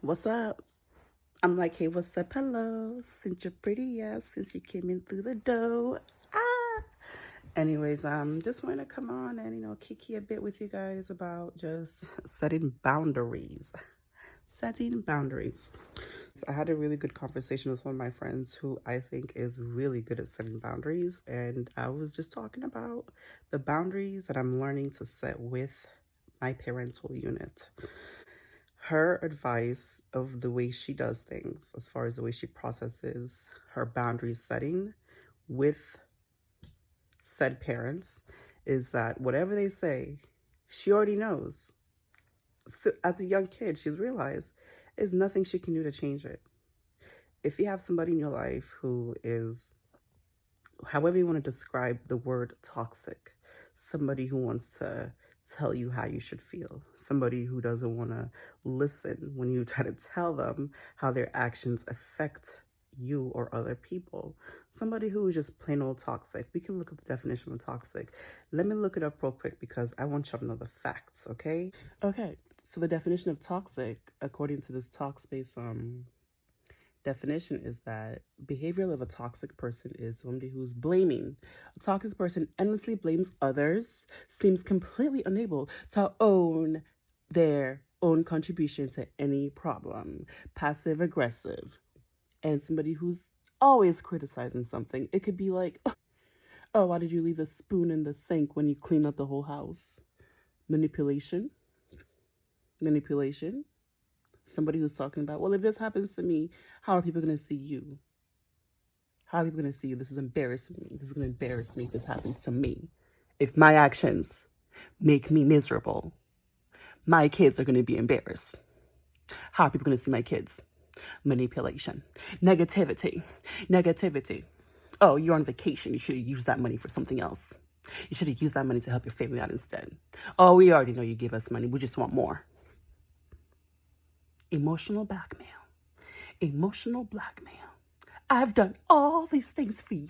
What's up? I'm like, hey, what's up? Hello. Since you're pretty ass, since you came in through the door. Ah. Anyways, just want to come on and, kiki a bit with you guys about just setting boundaries. Setting boundaries. So I had a really good conversation with one of my friends who I think is really good at setting boundaries. And I was just talking about the boundaries that I'm learning to set with my parental unit. Her advice of the way she does things, as far as the way she processes her boundary setting with said parents, is that whatever they say, she already knows. So as a young kid, she's realized there's nothing she can do to change it. If you have somebody in your life who is, however you want to describe the word toxic, somebody who wants to tell you how you should feel, somebody who doesn't want to listen when you try to tell them how their actions affect you or other people, somebody who is just plain old toxic. We can look up the definition of toxic. Let me look it up real quick because I want y'all to know the facts, okay? Okay, so the definition of toxic, according to this Talkspace definition, is that behavior of a toxic person is somebody who's blaming. A toxic person endlessly blames others, seems completely unable to own their own contribution to any problem, passive aggressive, and somebody who's always criticizing something. It could be like, oh, why did you leave the spoon in the sink when you clean up the whole house? Manipulation. Manipulation. Somebody who's talking about, well, if this happens to me, how are people going to see you? How are people going to see you? This is embarrassing me. This is going to embarrass me if this happens to me. If my actions make me miserable, my kids are going to be embarrassed. How are people going to see my kids? Manipulation. Negativity. Negativity. Oh, you're on vacation. You should have used that money for something else. You should have used that money to help your family out instead. Oh, we already know you give us money. We just want more. Emotional blackmail. Emotional blackmail. I've done all these things for you.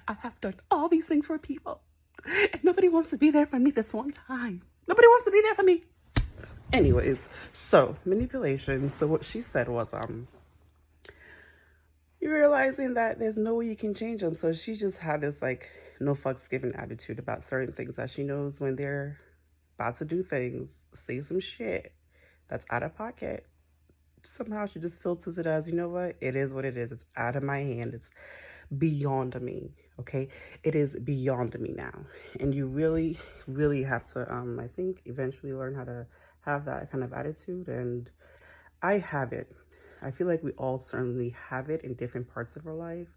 I have done all these things for people. And nobody wants to be there for me this one time. Nobody wants to be there for me. Anyways, so manipulation. So what she said was, you're realizing that there's no way you can change them. So she just had this like no fucks given attitude about certain things that she knows when they're about to do things, say some shit that's out of pocket. Somehow she just filters it as, you know what, it is what it is. It's out of my hand. It's beyond me. Okay, it is beyond me now. And you really have to I think eventually learn how to have that kind of attitude. And I have it. I feel like we all certainly have it in different parts of our life,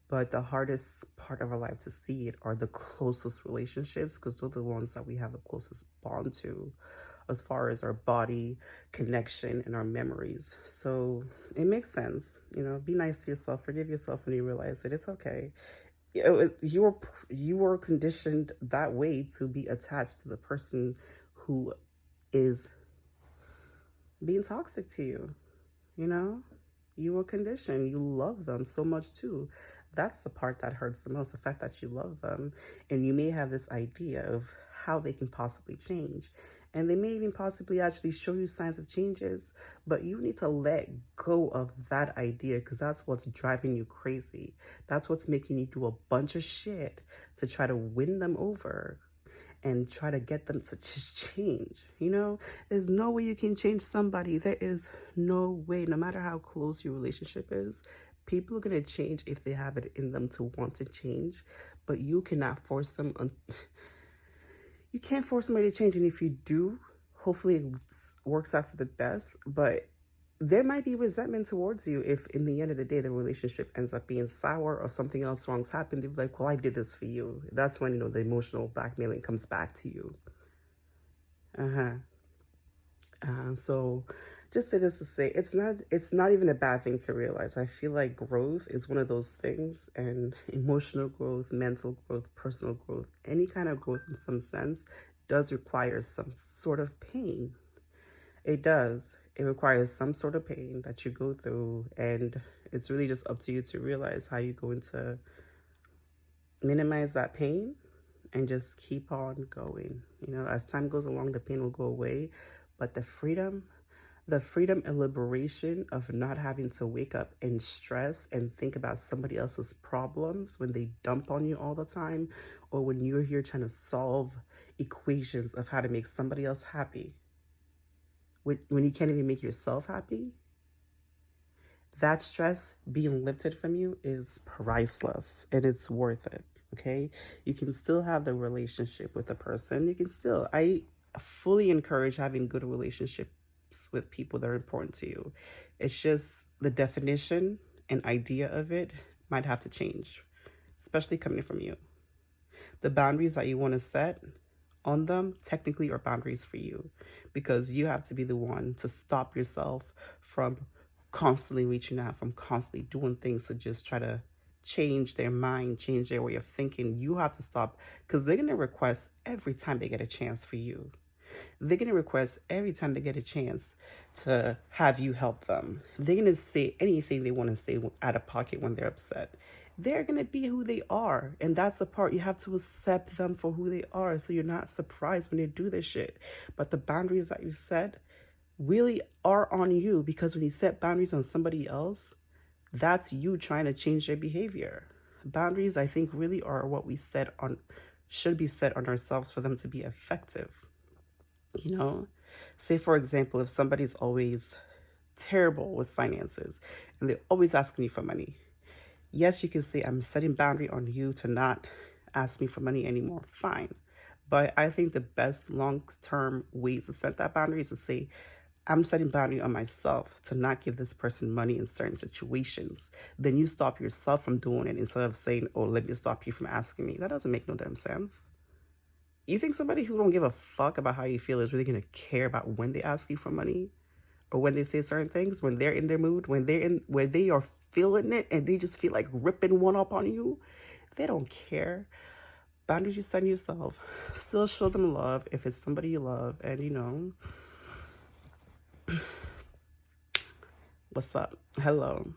but the hardest part of our life to see it are the closest relationships, because they're the ones that we have the closest bond to as far as our body connection and our memories. So it makes sense, be nice to yourself, forgive yourself when you realize that it's okay. You were conditioned that way to be attached to the person who is being toxic to you. You were conditioned. You love them so much too. That's the part that hurts the most, the fact that you love them. And you may have this idea of how they can possibly change. And they may even possibly actually show you signs of changes, but you need to let go of that idea, because that's what's driving you crazy. That's what's making you do a bunch of shit to try to win them over and try to get them to just change. There's no way you can change somebody. There is no way, no matter how close your relationship is. People are going to change if they have it in them to want to change, but you cannot force them. You can't force somebody to change, and if you do, hopefully it works out for the best, but there might be resentment towards you if in the end of the day the relationship ends up being sour or something else wrong's happened. They'll be like, well, I did this for you. That's when the emotional blackmailing comes back to you. So just say this to say, it's not even a bad thing to realize. I feel like growth is one of those things, and emotional growth, mental growth, personal growth, any kind of growth in some sense does require some sort of pain. It does. It requires some sort of pain that you go through, and it's really just up to you to realize how you're going to minimize that pain and just keep on going. As time goes along, the pain will go away, but the freedom, The freedom and liberation of not having to wake up and stress and think about somebody else's problems when they dump on you all the time, or when you're here trying to solve equations of how to make somebody else happy. When you can't even make yourself happy, that stress being lifted from you is priceless and it's worth it. Okay, you can still have the relationship with the person. I fully encourage having good relationships with people that are important to you. It's just the definition and idea of it might have to change, especially coming from you. The boundaries that you want to set on them technically are boundaries for you, because you have to be the one to stop yourself from constantly reaching out, from constantly doing things to just try to change their mind, change their way of thinking. You have to stop, because they're going to request every time they get a chance for you. They're going to request every time they get a chance to have you help them. They're going to say anything they want to say out of pocket when they're upset. They're going to be who they are. And that's the part. You have to accept them for who they are, so you're not surprised when they do this shit. But the boundaries that you set really are on you, because when you set boundaries on somebody else, that's you trying to change their behavior. Boundaries, I think, really are what we set on, should be set on ourselves for them to be effective. You know, say for example, if somebody's always terrible with finances and they're always asking you for money, yes, you can say, I'm setting boundary on you to not ask me for money anymore. Fine. But I think the best long-term way to set that boundary is to say, I'm setting boundary on myself to not give this person money in certain situations. Then you stop yourself from doing it instead of saying, oh, let me stop you from asking me. That doesn't make no damn sense. You think somebody who don't give a fuck about how you feel is really going to care about when they ask you for money or when they say certain things, when they're in their mood, when they are feeling it and they just feel like ripping one up on you? They don't care. Boundaries you set yourself. Still show them love if it's somebody you love. And you know, what's up? Hello.